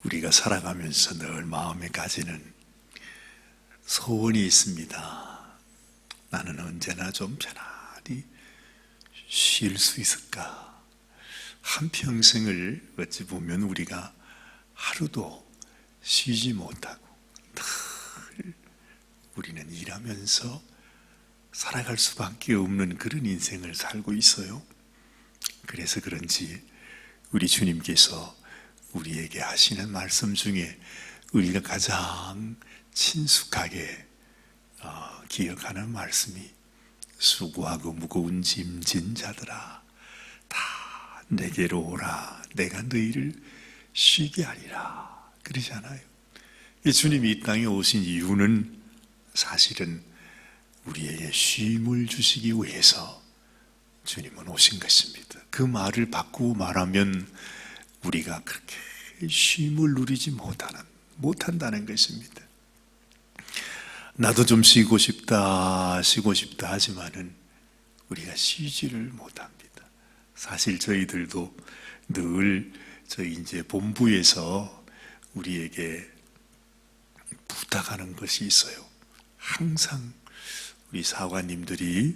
우리가 살아가면서 늘 마음에 가지는 소원이 있습니다. 나는 언제나 좀 편안히 쉴 수 있을까? 한평생을 어찌 보면 우리가 하루도 쉬지 못하고 늘 우리는 일하면서 살아갈 수밖에 없는 그런 인생을 살고 있어요. 그래서 그런지 우리 주님께서 우리에게 하시는 말씀 중에 우리가 가장 친숙하게 기억하는 말씀이 수고하고 무거운 짐진 자들아 다 내게로 오라 내가 너희를 쉬게 하리라 그러잖아요. 주님이 이 땅에 오신 이유는 사실은 우리에게 쉼을 주시기 위해서 주님은 오신 것입니다. 그 말을 바꾸고 말하면 우리가 그렇게 쉼을 누리지 못한다는 것입니다. 나도 좀 쉬고 싶다 하지만은 우리가 쉬지를 못합니다. 사실 저희들도 늘 저희 이제 본부에서 우리에게 부탁하는 것이 있어요. 항상 우리 사관님들이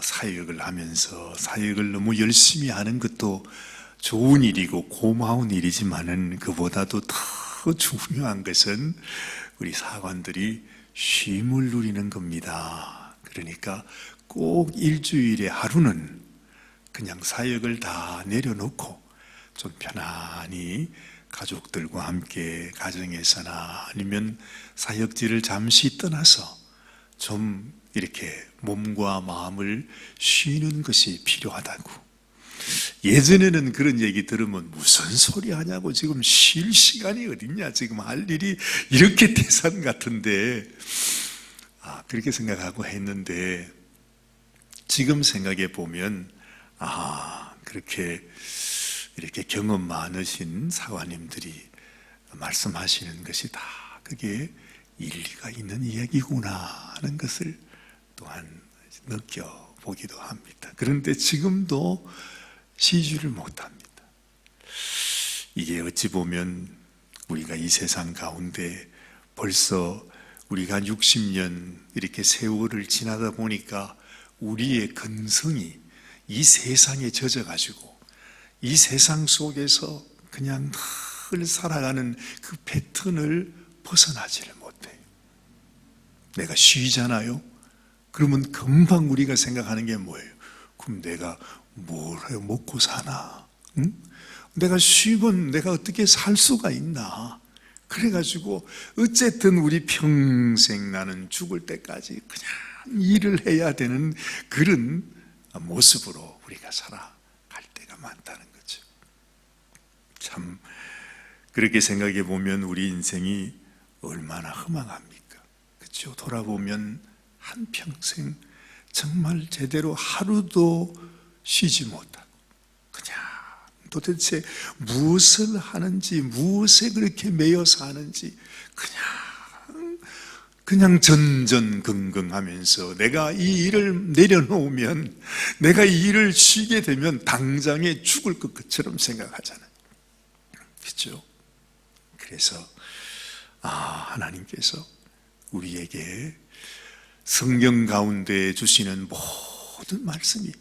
사역을 하면서 사역을 너무 열심히 하는 것도 좋은 일이고 고마운 일이지만은 그보다도 더 중요한 것은 우리 사관들이 쉼을 누리는 겁니다. 그러니까 꼭 일주일에 하루는 그냥 사역을 다 내려놓고 좀 편안히 가족들과 함께 가정에서나 아니면 사역지를 잠시 떠나서 좀 이렇게 몸과 마음을 쉬는 것이 필요하다고. 예전에는 그런 얘기 들으면 무슨 소리 하냐고 지금 쉴 시간이 어딨냐 지금 할 일이 이렇게 태산 같은데 그렇게 생각하고 했는데 지금 생각해 보면 그렇게 이렇게 경험 많으신 사관님들이 말씀하시는 것이 다 그게 일리가 있는 이야기구나 하는 것을 또한 느껴보기도 합니다. 그런데 지금도 쉬지를 못합니다. 이게 어찌 보면 우리가 이 세상 가운데 벌써 우리가 한 60년 이렇게 세월을 지나다 보니까 우리의 근성이 이 세상에 젖어가지고 이 세상 속에서 그냥 늘 살아가는 그 패턴을 벗어나지를 못해요. 내가 쉬잖아요. 그러면 금방 우리가 생각하는 게 뭐예요? 그럼 내가 뭘 해요? 먹고 사나? 응? 내가 쉬면 내가 어떻게 살 수가 있나? 그래가지고 어쨌든 우리 평생 나는 죽을 때까지 그냥 일을 해야 되는 그런 모습으로 우리가 살아갈 때가 많다는 거죠. 참 그렇게 생각해 보면 우리 인생이 얼마나 허망합니까? 그렇죠? 돌아보면 한평생 정말 제대로 하루도 쉬지 못하고 그냥 도대체 무엇을 하는지 무엇에 그렇게 매여 사는지 그냥 전전긍긍하면서 내가 이 일을 내려놓으면 내가 이 일을 쉬게 되면 당장에 죽을 것처럼 생각하잖아요. 그렇죠? 그래서 하나님께서 우리에게 성경 가운데 주시는 모든 말씀이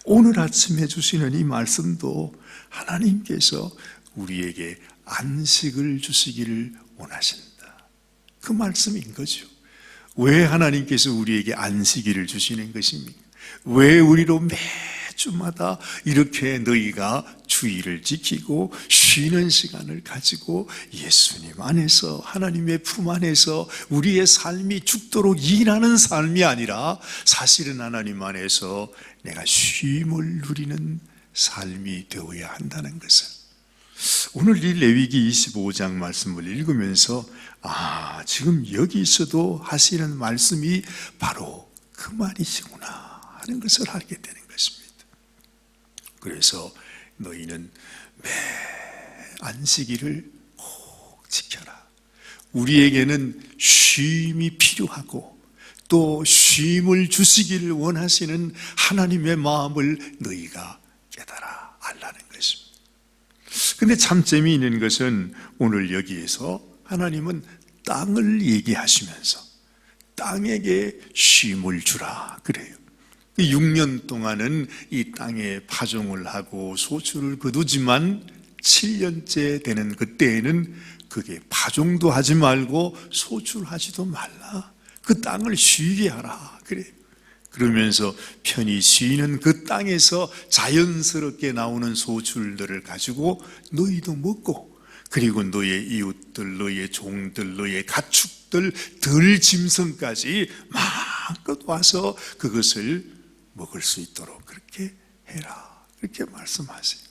오늘 아침에 주시는 이 말씀도 하나님께서 우리에게 안식을 주시기를 원하신다. 그 말씀인 거죠. 왜 하나님께서 우리에게 안식일을 주시는 것입니까? 왜 우리로 매주마다 이렇게 너희가 주의를 지키고 쉬는 시간을 가지고 예수님 안에서 하나님의 품 안에서 우리의 삶이 죽도록 일하는 삶이 아니라 사실은 하나님 안에서 내가 쉼을 누리는 삶이 되어야 한다는 것을 오늘 이 레위기 25장 말씀을 읽으면서 지금 여기서도 하시는 말씀이 바로 그 말이시구나 하는 것을 알게 되는 것입니다. 그래서 너희는 매 안식일을 꼭 지켜라. 우리에게는 쉼이 필요하고 또 쉼을 주시기를 원하시는 하나님의 마음을 너희가 깨달아 알라는 것입니다. 근데 참 재미있는 것은 오늘 여기에서 하나님은 땅을 얘기하시면서 땅에게 쉼을 주라 그래요. 6년 동안은 이 땅에 파종을 하고 소출을 거두지만 7년째 되는 그때에는 그게 파종도 하지 말고 소출하지도 말라. 그 땅을 쉬게 하라 그래요. 그러면서 편히 쉬는 그 땅에서 자연스럽게 나오는 소출들을 가지고 너희도 먹고, 그리고 너의 이웃들, 너의 종들, 너의 가축들, 들 짐승까지 마음껏 와서 그것을 먹을 수 있도록 그렇게 해라, 그렇게 말씀하세요.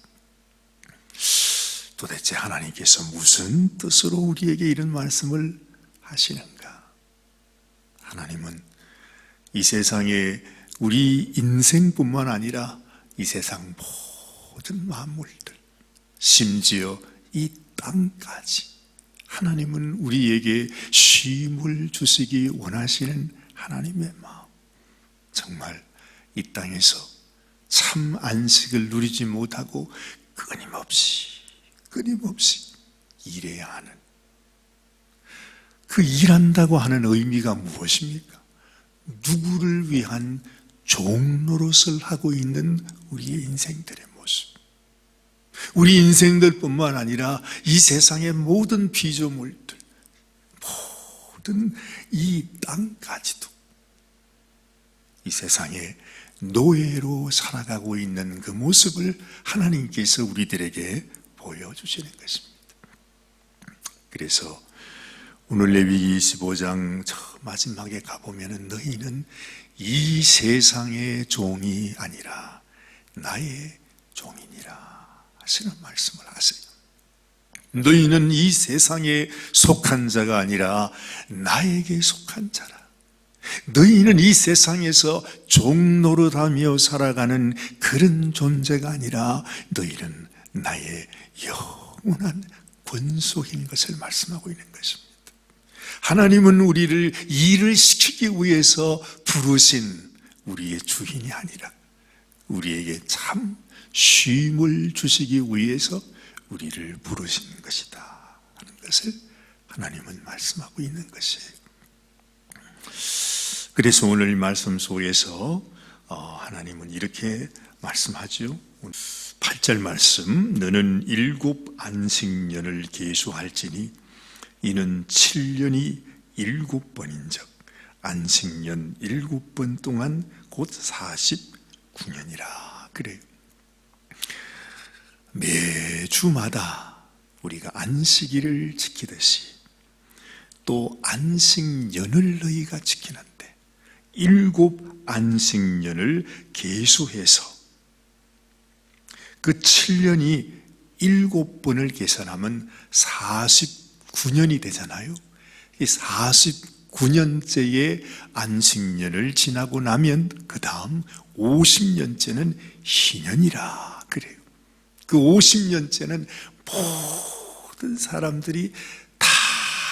도대체 하나님께서 무슨 뜻으로 우리에게 이런 말씀을 하시는가? 하나님은 이 세상에 우리 인생뿐만 아니라 이 세상 모든 만물들, 심지어 이 땅까지 하나님은 우리에게 쉼을 주시기 원하시는 하나님의 마음. 정말 이 땅에서 참 안식을 누리지 못하고 끊임없이 일해야 하는, 그 일한다고 하는 의미가 무엇입니까? 누구를 위한 종노릇을 하고 있는 우리의 인생들의 모습. 우리 인생들뿐만 아니라 이 세상의 모든 피조물들, 모든 이 땅까지도 이 세상에 노예로 살아가고 있는 그 모습을 하나님께서 우리들에게 보여주시는 것입니다. 그래서 오늘 레위기 25장 저 마지막에 가보면 너희는 이 세상의 종이 아니라 나의 종이니라 하시는 말씀을 하세요. 너희는 이 세상에 속한 자가 아니라 나에게 속한 자라. 너희는 이 세상에서 종노릇하며 살아가는 그런 존재가 아니라 너희는 나의 영원한 권속인 것을 말씀하고 있는 것입니다. 하나님은 우리를 일을 시키기 위해서 부르신 우리의 주인이 아니라 우리에게 참 쉼을 주시기 위해서 우리를 부르신 것이다 하는 것을 하나님은 말씀하고 있는 것이에요. 그래서 오늘 말씀 속에서 하나님은 이렇게 말씀하죠. 8절 말씀, 너는 7 안식년을 계수할지니 이는 7년이 7번인즉 안식년 7번 동안 곧 49년이라 그래요. 매주마다 우리가 안식일을 지키듯이 또 안식년을 너희가 지키는데 7 안식년을 계수해서 그 7년이 7번을 계산하면 49년이 되잖아요. 이 49년째의 안식년을 지나고 나면 그 다음 50년째는 희년이라 그래요. 그 50년째는 모든 사람들이 다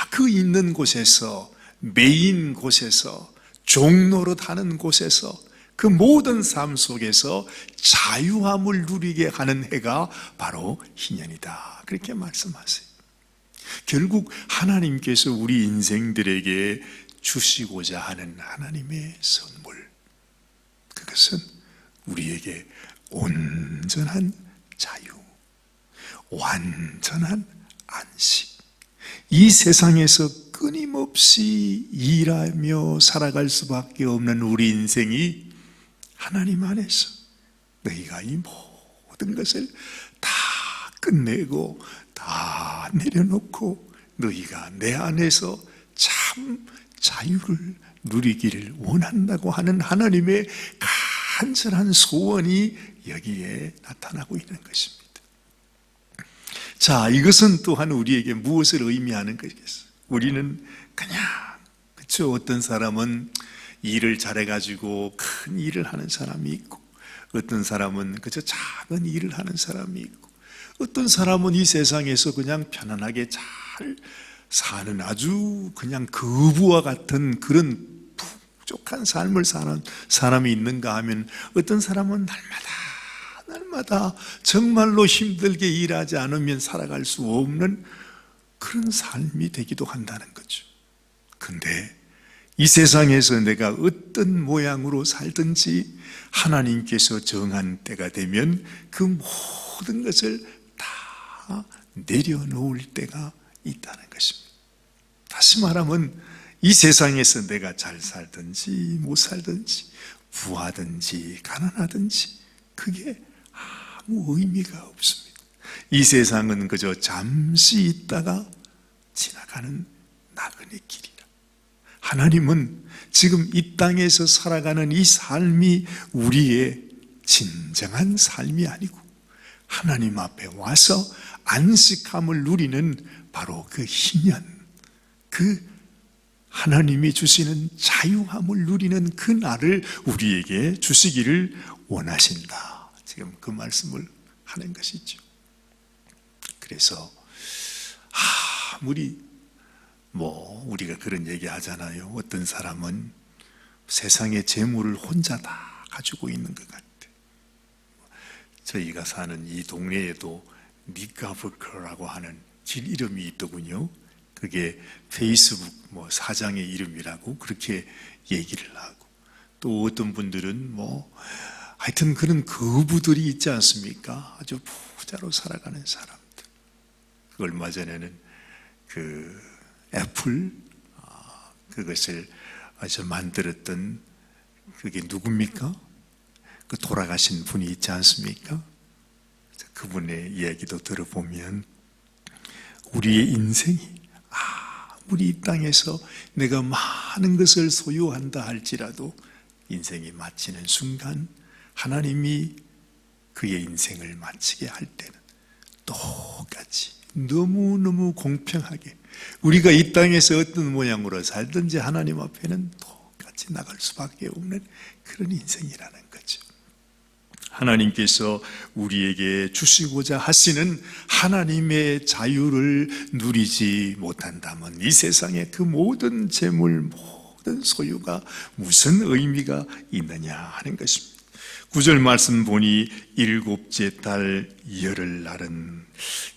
그 있는 곳에서, 메인 곳에서, 종노릇 하는 곳에서, 그 모든 삶 속에서 자유함을 누리게 하는 해가 바로 희년이다 그렇게 말씀하세요. 결국 하나님께서 우리 인생들에게 주시고자 하는 하나님의 선물, 그것은 우리에게 온전한 자유, 완전한 안식, 이 세상에서 끊임없이 일하며 살아갈 수밖에 없는 우리 인생이 하나님 안에서 너희가 이 모든 것을 다 끝내고 다 내려놓고 너희가 내 안에서 참 자유를 누리기를 원한다고 하는 하나님의 간절한 소원이 여기에 나타나고 있는 것입니다. 자, 이것은 또한 우리에게 무엇을 의미하는 것이겠어요? 우리는 그냥, 그렇죠? 어떤 사람은 일을 잘해가지고 큰 일을 하는 사람이 있고, 어떤 사람은 그저 작은 일을 하는 사람이 있고, 어떤 사람은 이 세상에서 그냥 편안하게 잘 사는 아주 그냥 거부와 같은 그런 풍족한 삶을 사는 사람이 있는가 하면, 어떤 사람은 날마다 날마다 정말로 힘들게 일하지 않으면 살아갈 수 없는 그런 삶이 되기도 한다는 거죠. 근데 이 세상에서 내가 어떤 모양으로 살든지 하나님께서 정한 때가 되면 그 모든 것을 다 내려놓을 때가 있다는 것입니다. 다시 말하면 이 세상에서 내가 잘 살든지 못 살든지 부하든지 가난하든지 그게 아무 의미가 없습니다. 이 세상은 그저 잠시 있다가 지나가는 나그네 길이라. 하나님은 지금 이 땅에서 살아가는 이 삶이 우리의 진정한 삶이 아니고 하나님 앞에 와서 안식함을 누리는 바로 그 희년, 그 하나님이 주시는 자유함을 누리는 그 날을 우리에게 주시기를 원하신다. 지금 그 말씀을 하는 것이죠. 그래서 아무리 우리가 그런 얘기 하잖아요. 어떤 사람은 세상의 재물을 혼자 다 가지고 있는 것 같아. 저희가 사는 이 동네에도 니카브커라고 하는 길 이름이 있더군요. 그게 페이스북 사장의 이름이라고 그렇게 얘기를 하고, 또 어떤 분들은 하여튼 그런 거부들이 있지 않습니까? 아주 부자로 살아가는 사람들. 그 얼마 전에는 그 애플 그것을 아주 만들었던 그게 누굽니까? 그 돌아가신 분이 있지 않습니까? 그분의 이야기도 들어보면 우리의 인생이 아무리 이 땅에서 내가 많은 것을 소유한다 할지라도 인생이 마치는 순간 하나님이 그의 인생을 마치게 할 때는 똑같이 너무너무 공평하게 우리가 이 땅에서 어떤 모양으로 살든지 하나님 앞에는 똑같이 나갈 수밖에 없는 그런 인생이라는 거죠. 하나님께서 우리에게 주시고자 하시는 하나님의 자유를 누리지 못한다면 이 세상의 그 모든 재물, 모든 소유가 무슨 의미가 있느냐 하는 것입니다. 9절 말씀 보니 일곱째 달 열흘날은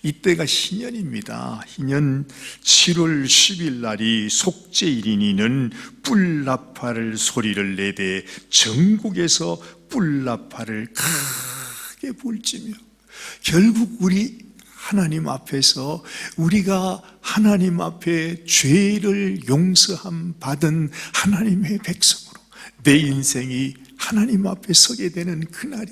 이때가 희년입니다. 희년 7월 10일 날이 속죄일이니는 뿔나팔 소리를 내되 전국에서 뿔나팔을 크게 불지며, 결국 우리 하나님 앞에서 우리가 하나님 앞에 죄를 용서함 받은 하나님의 백성으로 내 인생이 하나님 앞에 서게 되는 그날이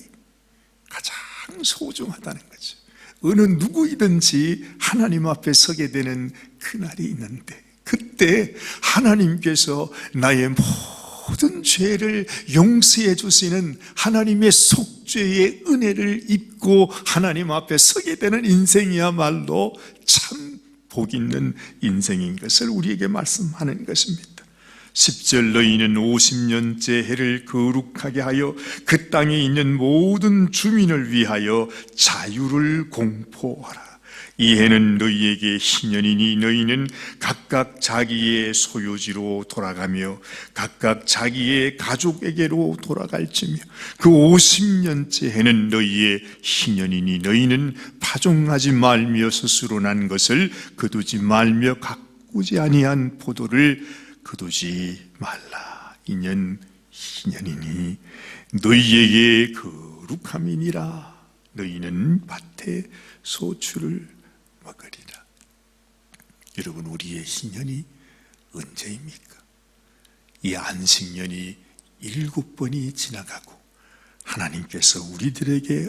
가장 소중하다는 거죠. 어느 누구이든지 하나님 앞에 서게 되는 그날이 있는데, 그때 하나님께서 나의 모든 죄를 용서해 주시는 하나님의 속죄의 은혜를 입고 하나님 앞에 서게 되는 인생이야말로 참 복 있는 인생인 것을 우리에게 말씀하는 것입니다. 10절 너희는 50년째 해를 거룩하게 하여 그 땅에 있는 모든 주민을 위하여 자유를 공포하라. 이 해는 너희에게 희년이니 너희는 각각 자기의 소유지로 돌아가며 각각 자기의 가족에게로 돌아갈지며 그 50년째 해는 너희의 희년이니 너희는 파종하지 말며 스스로 난 것을 거두지 말며 가꾸지 아니한 포도를 거두지 말라. 이년 희년이니 너희에게 거룩함이니라. 너희는 밭에 소출을 먹으리라. 여러분, 우리의 희년이 언제입니까? 이 안식년이 7번이 지나가고 하나님께서 우리들에게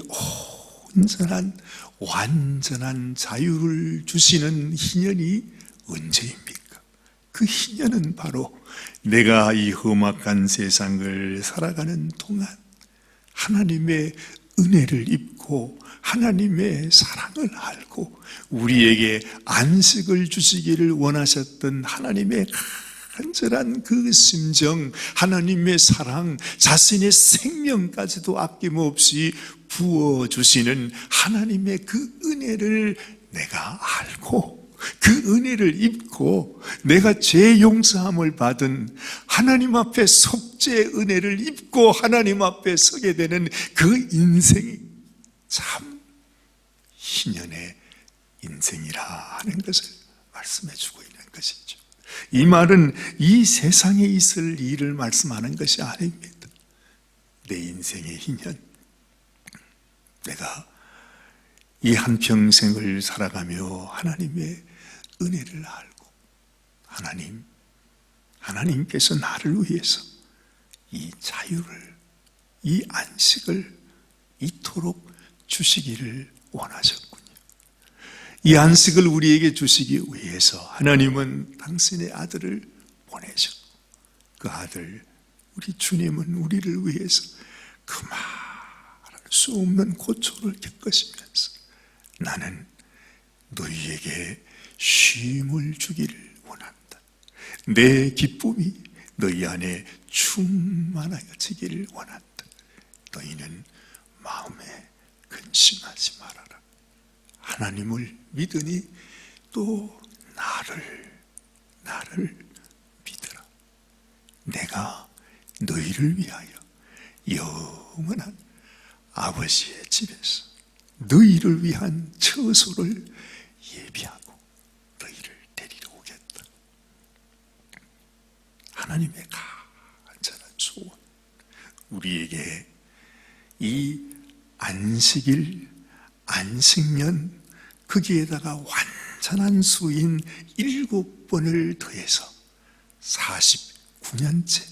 온전한 완전한 자유를 주시는 희년이 언제입니까? 그 희년은 바로 내가 이 험악한 세상을 살아가는 동안 하나님의 은혜를 입고 하나님의 사랑을 알고 우리에게 안식을 주시기를 원하셨던 하나님의 간절한 그 심정, 하나님의 사랑, 자신의 생명까지도 아낌없이 부어주시는 하나님의 그 은혜를 내가 알고 그 은혜를 입고 내가 죄 용서함을 받은 하나님 앞에 속죄의 은혜를 입고 하나님 앞에 서게 되는 그 인생이 참 희년의 인생이라 하는 것을 말씀해 주고 있는 것이죠. 이 말은 이 세상에 있을 일을 말씀하는 것이 아닙니다. 내 인생의 희년, 내가 이 한평생을 살아가며 하나님의 은혜를 알고 하나님께서 나를 위해서 이 자유를, 이 안식을 이토록 주시기를 원하셨군요. 이 안식을 우리에게 주시기 위해서 하나님은 당신의 아들을 보내셨고, 그 아들 우리 주님은 우리를 위해서 그 말할 수 없는 고초를 겪으시면서 나는 너희에게 쉼을 주기를 원한다. 내 기쁨이 너희 안에 충만하여지기를 원한다. 너희는 마음에 근심하지 말아라. 하나님을 믿으니 또 나를 믿으라. 내가 너희를 위하여 영원한 아버지의 집에서 너희를 위한 처소를 예비하고 너희를 데리러 오겠다. 하나님의 간절한 소원, 우리에게 이 안식일, 안식년, 거기에다가 완전한 수인 7번을 더해서 49년째,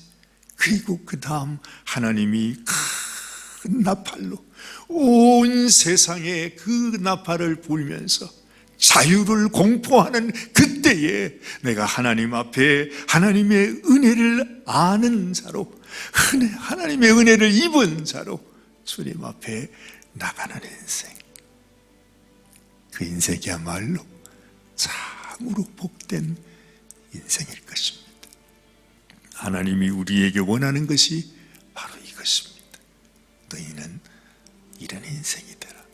그리고 그 다음 하나님이 큰 나팔로 온 세상에 그 나팔을 불면서 자유를 공포하는 그때에 내가 하나님 앞에 하나님의 은혜를 아는 자로, 하나님의 은혜를 입은 자로 주님 앞에 나가는 인생, 그 인생이야말로 참으로 복된 인생일 것입니다. 하나님이 우리에게 원하는 것이 바로 이것입니다. 너희는 이런 인생이 되라.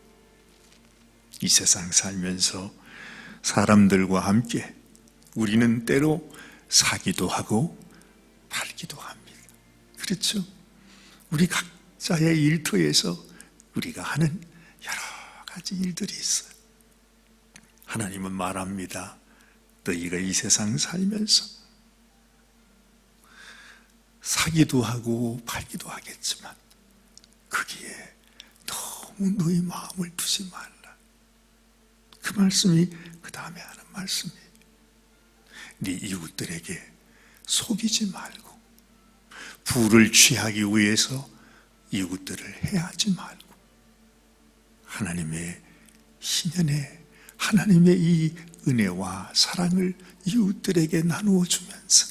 이 세상 살면서 사람들과 함께 우리는 때로 사기도 하고 팔기도 합니다. 그렇죠? 우리 각자의 일터에서 우리가 하는 여러 가지 일들이 있어요. 하나님은 말합니다. 너희가 이 세상 살면서 사기도 하고 팔기도 하겠지만 거기에 너무 너희 마음을 두지 말라. 그 말씀이 그 다음에 하는 말씀이에요. 네 이웃들에게 속이지 말고, 부를 취하기 위해서 이웃들을 해하지 말고, 하나님의 희년에 하나님의 이 은혜와 사랑을 이웃들에게 나누어 주면서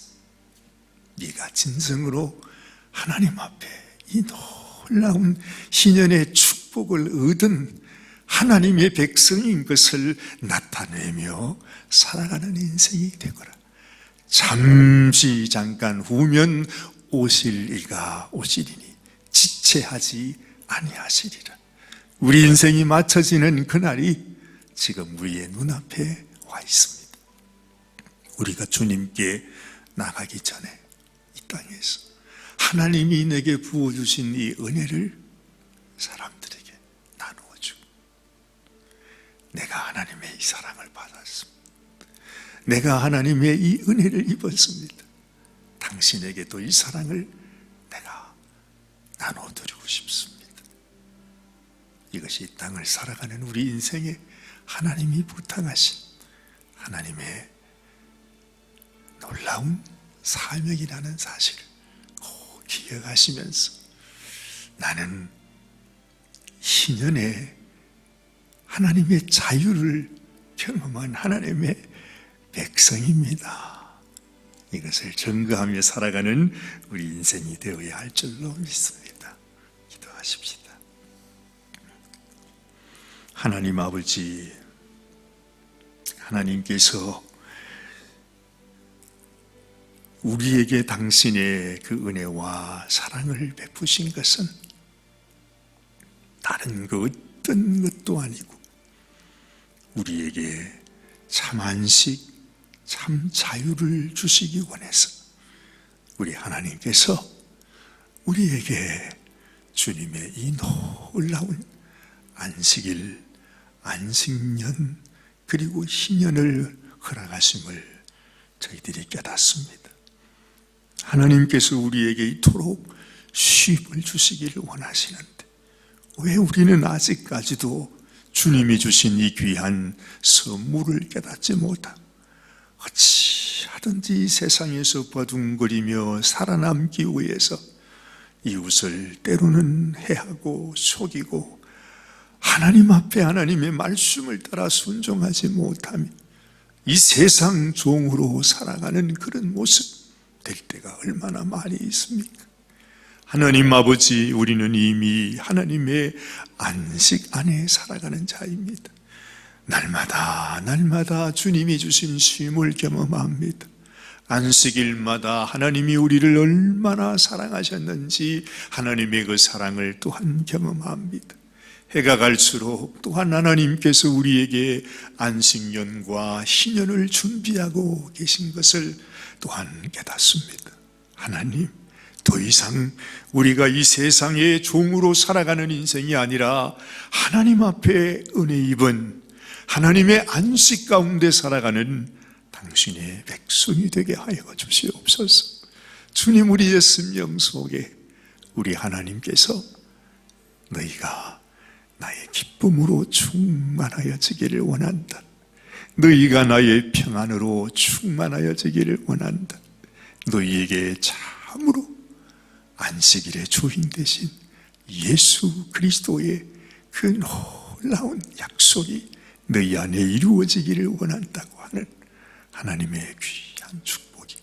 네가 진정으로 하나님 앞에 이 놀라운 희년의 축복을 얻은 하나님의 백성인 것을 나타내며 살아가는 인생이 되거라. 잠시 잠깐 후면 오실 이가 오시리니 지체하지 아니하시리라. 우리 인생이 맞춰지는 그날이 지금 우리의 눈앞에 와 있습니다. 우리가 주님께 나가기 전에 이 땅에서 하나님이 내게 부어주신 이 은혜를 사람들에게 나누어주고, 내가 하나님의 이 사랑을 받았습니다. 내가 하나님의 이 은혜를 입었습니다. 당신에게도 이 사랑을 내가 나눠드리고 싶습니다. 이것이 이 땅을 살아가는 우리 인생에 하나님이 부탁하신 하나님의 놀라운 사명이라는 사실을 꼭 기억하시면서 나는 희년에 하나님의 자유를 경험한 하나님의 백성입니다. 이것을 증거하며 살아가는 우리 인생이 되어야 할 줄로 믿습니다. 기도하십시다. 하나님 아버지, 하나님께서 우리에게 당신의 그 은혜와 사랑을 베푸신 것은 다른 그 어떤 것도 아니고 우리에게 참 안식, 참 자유를 주시기 원해서 우리 하나님께서 우리에게 주님의 이 놀라운 안식일, 안식년, 그리고 희년을 허락하심을 저희들이 깨닫습니다. 하나님께서 우리에게 이토록 쉼을 주시기를 원하시는데 왜 우리는 아직까지도 주님이 주신 이 귀한 선물을 깨닫지 못하고 어찌하든지 세상에서 버둥거리며 살아남기 위해서 이웃을 때로는 해하고 속이고 하나님 앞에 하나님의 말씀을 따라 순종하지 못하며 이 세상 종으로 살아가는 그런 모습 될 때가 얼마나 많이 있습니까? 하나님 아버지, 우리는 이미 하나님의 안식 안에 살아가는 자입니다. 날마다 주님이 주신 쉼을 경험합니다. 안식일마다 하나님이 우리를 얼마나 사랑하셨는지 하나님의 그 사랑을 또한 경험합니다. 해가 갈수록 또한 하나님께서 우리에게 안식년과 희년을 준비하고 계신 것을 또한 깨닫습니다. 하나님, 더 이상 우리가 이 세상의 종으로 살아가는 인생이 아니라 하나님 앞에 은혜 입은 하나님의 안식 가운데 살아가는 당신의 백성이 되게 하여 주시옵소서. 주님, 우리의 심령 속에 우리 하나님께서 너희가 나의 기쁨으로 충만하여지기를 원한다. 너희가 나의 평안으로 충만하여지기를 원한다. 너희에게 참으로 안식일의 주인 되신 예수 그리스도의 그 놀라운 약속이 너희 안에 이루어지기를 원한다고 하는 하나님의 귀한 축복이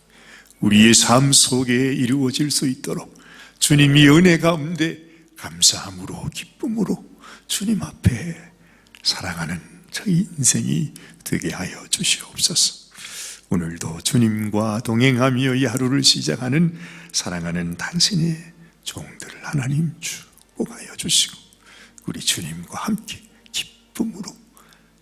우리의 삶 속에 이루어질 수 있도록 주님이 은혜 가운데 감사함으로 기쁨으로 주님 앞에 살아가는 저희 인생이 되게 하여 주시옵소서. 오늘도 주님과 동행하며 이 하루를 시작하는 사랑하는 당신의 종들을 하나님 축복하여 주시고 우리 주님과 함께 기쁨으로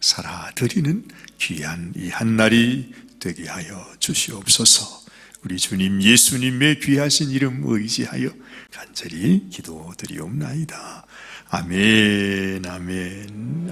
살아드리는 귀한 이 한날이 되게 하여 주시옵소서. 우리 주님 예수님의 귀하신 이름 의지하여 간절히 기도드리옵나이다. 아멘, 아멘.